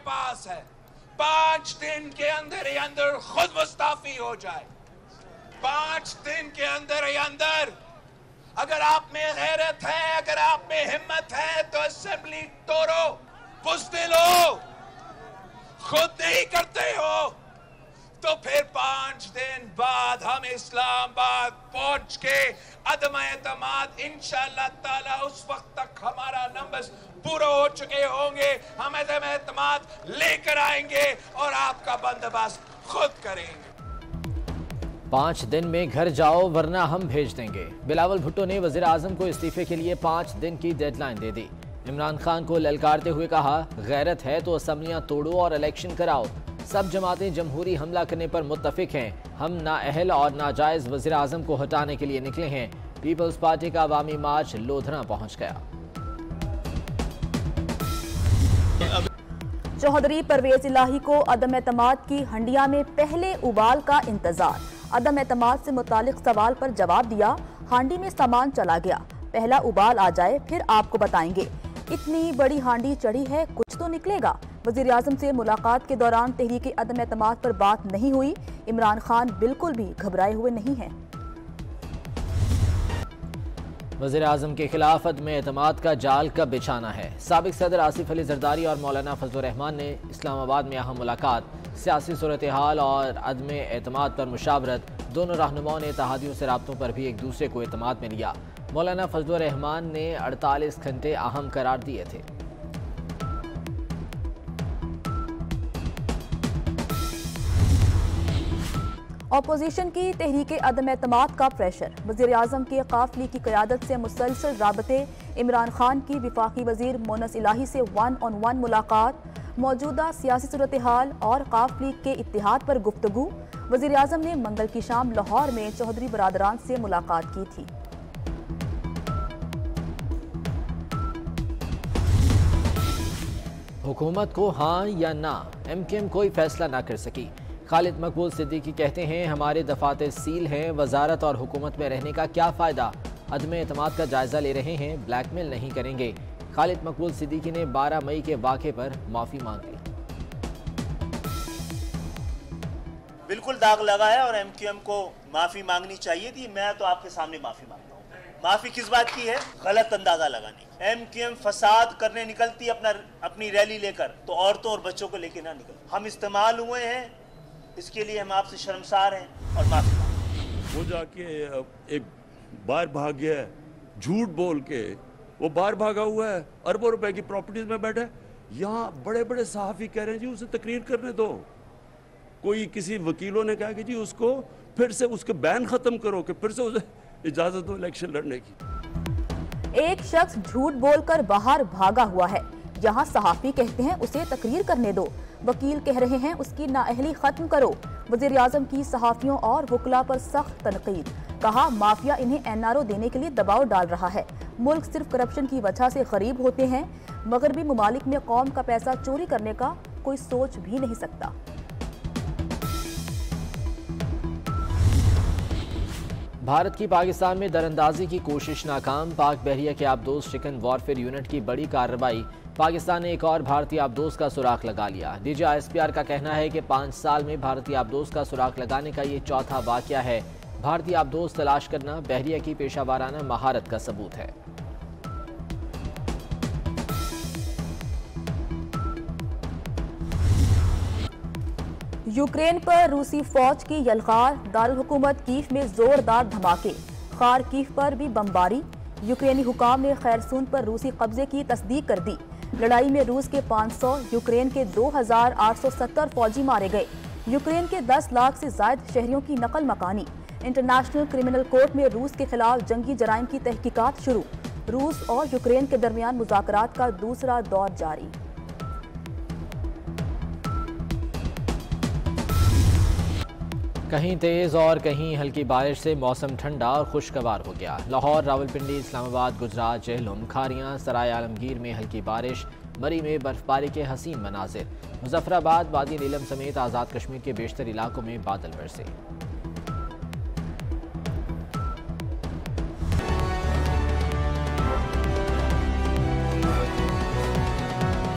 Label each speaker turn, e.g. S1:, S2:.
S1: पास है, 5 दिन के अंदर ही अंदर खुद मुस्ताफी हो जाए। 5 दिन के अंदर ही अंदर अगर आप में गैरत है, अगर आप में हिम्मत है तो असेंबली तोड़ो, बुज़दिल हो, खुद नहीं करते हो तो फिर 5 दिन बाद हम इस्लामाबाद पहुंच के अदम एतमाद इंशाअल्लाह ताला उस वक्त तक हमारा नंबर पूरा हो चुके होंगे, हम अदम एतमाद लेकर आएंगे और आपका बंदोबस्त खुद करेंगे।
S2: 5 दिन में घर जाओ वरना हम भेज देंगे। बिलावल भुट्टो ने वज़ीर आज़म को इस्तीफे के लिए 5 दिन की डेडलाइन दे दी। इमरान खान को ललकारते हुए कहा, गैरत है तो असम्बलियां तोड़ो और इलेक्शन कराओ। सब जमातें जमहूरी हमला करने पर मुत्तफिक हैं। हम नाअहल और नाजायज वज़ीर आज़म को हटाने के लिए निकले हैं। पीपल्स पार्टी का अवामी मार्च लोधरा पहुंच गया।
S3: चौधरी परवेज इलाही को अदम एतमाद की हंडिया में पहले उबाल का इंतजार। अदम एतमाद से मुतालिक सवाल पर जवाब दिया, हांडी में सामान चला गया, पहला उबाल आ जाए फिर आपको बताएंगे। इतनी बड़ी हांडी चढ़ी है, कुछ तो निकलेगा। वज़ीर आज़म से मुलाकात के दौरान तहरीक अदम एतमाद पर बात नहीं हुई। इमरान खान बिल्कुल भी घबराए हुए नहीं हैं।
S2: वज़ीर आज़म के खिलाफ अदम एतमाद का जाल कब बिछाना है? साबिक सदर आसिफ अली जरदारी और मौलाना फजलुर रहमान ने इस्लामाबाद में अहम मुलाकात। सियासी सूरत हाल और अदम एतमाद पर मुशावरत। दोनों रहनुमाओं ने इत्तेहादियों से राब्तों पर भी एक दूसरे को एतमाद में लिया। मौलाना फजलुर रहमान ने 48 घंटे अहम करार दिए थे।
S3: अपोजिशन की तहरीक अदम एतमाद का प्रेशर। वज़ीर आज़म के काफिले की क़यादत से मुसलसल राबते। इमरान खान की विफाकी वज़ीर मोनस इलाही से 1-on-1 मुलाकात। मौजूदा सियासी सूरत हाल और काफिले के इत्तिहाद पर गुफ्तगू। वज़ीर आज़म ने मंगल की शाम लाहौर में चौधरी बरादरान से मुलाकात की थी।
S2: हुकूमत को हाँ या ना, MKM कोई फैसला ना कर सकी। खालिद मकबूल सिद्दीकी कहते हैं, हमारे दफातर सील हैं, वजारत और हुकूमत में रहने का क्या फ़ायदा। अदम एतमाद का जायज़ा ले रहे हैं, ब्लैकमेल नहीं करेंगे। खालिद मकबूल सिद्दीकी ने 12 मई के वाक़े पर माफ़ी मांग ली।
S4: बिल्कुल दाग लगा है और MKM को माफ़ी मांगनी चाहिए थी। मैं तो आपके सामने माफ़ी मांगता हूँ। माफ़ी किस बात की है? गलत अंदाज़ा लगाने। MKM फसाद करने निकलती अपनी रैली लेकर तो औरतों और बच्चों को लेकर ना निकल। हम इस्तेमाल हुए हैं, इसके लिए हम आपसे शर्मसार हैं और माफी मांगते।
S5: वो जाके एक बाहर भाग गया है, झूठ बोल के वो बाहर भागा हुआ है, अरबों रुपए की प्रॉपर्टीज में बैठा है। यहाँ बड़े बड़े सहाफ़ी कह रहे हैं जी उसे तकरीर करने दो। कोई किसी वकीलों ने कहा कि जी उसको फिर से उसके बैन खत्म करो, कि फिर से उसे इजाजत दो इलेक्शन लड़ने की।
S3: एक शख्स झूठ बोलकर बाहर भागा हुआ है, यहाँ सहाफ़ी कहते हैं उसे तकरीर करने दो। वकील कह रहे हैं उसकी नाअहली खत्म करो। वज़ीर आज़म की सहाफ़ियों और वकला पर सख्त तनकीद। कहा, माफिया इन्हें NRO देने के लिए दबाव डाल रहा है। मुल्क सिर्फ करप्शन की वजह से गरीब होते हैं। मगरबी ममालिक में कौम का पैसा चोरी करने का कोई सोच भी नहीं सकता।
S2: भारत की पाकिस्तान में दरअंदाजी की कोशिश नाकाम। पाक बहरिया के आबदोज चिकन वॉरफेयर यूनिट की बड़ी कार्रवाई। पाकिस्तान ने एक और भारतीय आबदोज का सुराग लगा लिया। DG ISPR का कहना है कि 5 साल में भारतीय आबदोज का सुराग लगाने का ये चौथा वाकया है। भारतीय आबदोज तलाश करना बहरिया की पेशावाराना महारत का सबूत है।
S3: यूक्रेन पर रूसी फौज की यलगार। दारुल हुकूमत कीव में जोरदार धमाके। खारकीव पर भी बमबारी। यूक्रेनी हुकाम ने खैरसून पर रूसी कब्जे की तस्दीक कर दी। लड़ाई में रूस के 500, यूक्रेन के 2870 फौजी मारे गए। यूक्रेन के 10 लाख से ज्यादा शहरियों की नकल मकानी। इंटरनेशनल क्रिमिनल कोर्ट में रूस के खिलाफ जंगी जराइम की तहकीकात शुरू। रूस और यूक्रेन के दरमियान मुज़ाकरात का दूसरा दौर जारी।
S2: कहीं तेज़ और कहीं हल्की बारिश से मौसम ठंडा और खुशगवार हो गया। लाहौर, रावलपिंडी, इस्लामाबाद, गुजरात, जेहलम, खारियां, सराय आलमगीर में हल्की बारिश। मरी में बर्फबारी के हसीन मनाजिर। मुजफ्फराबाद, वादी नीलम समेत आज़ाद कश्मीर के बेशतर इलाकों में बादल बरसे।